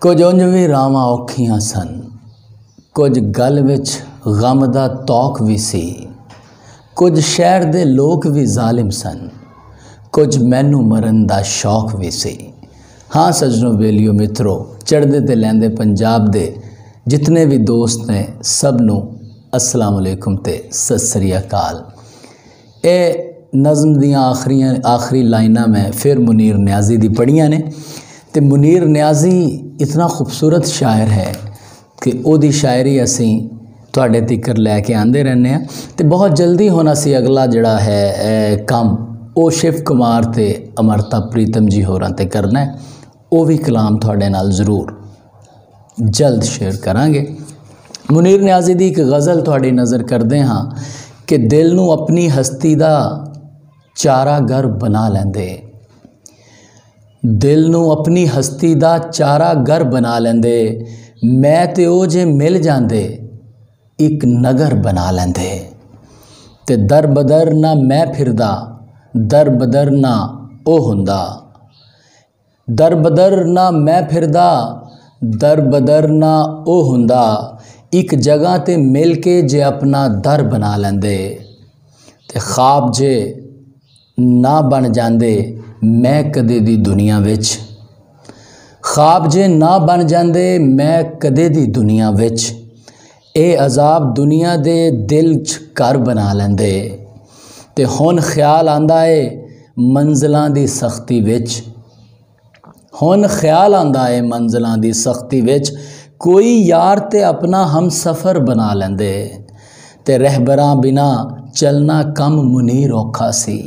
कुछ उंज भी रावां औखियां सन, कुछ गल विच गम दा तौक भी सी। कुछ शहर दे लोग भी जालिम सन, कुछ मैनू मरन दा शौक भी सी। हाँ सजनों, बेलियो, मित्रों, चढ़दे ते लैंदे पंजाब दे जितने भी दोस्त ने सब नू अस्सलाम वालेकुम ते सत श्री अकाल। ए नज़म दियां आखिरी लाइनां मैं फिर मुनीर न्याजी दी पढ़ियां ने। ते मुनीर न्याजी इतना खूबसूरत शायर है कि ओदी शायरी असीं तुहाडे तिकर लैके आंदे रहने हैं। ते बहुत जल्दी होना सी अगला जड़ा है काम वो शिव कुमार ते अमरता प्रीतम जी होरां ते करना है। वो भी कलाम तुहाडे नाल ज़रूर जल्द शेयर करांगे। मुनीर न्याजी दी एक गज़ल तुहाडी नज़र करदे हाँ कि दिल नू अपनी हस्ती दा चारा घर बना लेंदे, दिल नू अपनी हस्ती दा चारा घर बना लेंदे। मैं ते ओ जे मिल जांदे एक नगर बना लेंदे। ते दर बदर ना मैं फिरदा, दर बदर ना ओ हुंदा, दर बदर ना मैं फिरदा, दर बदर ना ओ हुंदा। एक जगह ते मिल के जे अपना दर बना लेंदे। ते ख्वाब जे ना बन जांदे मैं कदे दी दुनिया विच, ख्वाब जे ना बन जांदे मैं कदे दी दुनिया विच। ए अजाब दुनिया दे दिल च घर बना लेंदे। ते हुण ख्याल आंदा है मंजिलां दी सख्ती विच, हुण ख्याल आंदा है मंजिलां दी सख्ती विच। कोई यार ते अपना हम सफ़र बना लेंदे। ते रहबरां बिना चलना कम मुनीर औखा सी,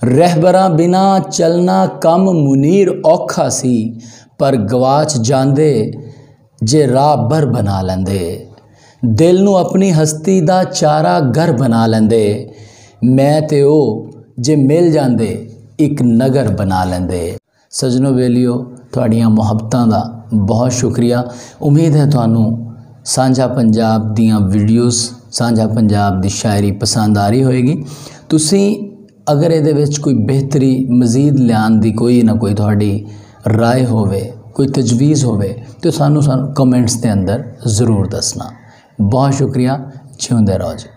रहबरां बिना चलना कम मुनीर औखा सी। पर गवाच जांदे जे राह बर बना लेंदे। दिल नू अपनी हस्ती दा चारा घर बना लेंदे। मैं ते ओ जे मिल जांदे एक नगर बना लेंदे। सजनों बेलियो, तुहाड़ियां मुहब्बतां दा बहुत शुक्रिया। उम्मीद है तुहानू सांझा पंजाब दियां वीडियोज़, सांझा पंजाब दी शायरी पसंद आ रही होएगी। तुसी अगर ये विच कोई बेहतरी मज़ीद लियान दी कोई ना कोई तुहाड़ी राय होवे, कोई तजवीज़ होवे तो सानू कमेंट्स के अंदर ज़रूर दसना। बहुत शुक्रिया, जिउंदे रहो जी।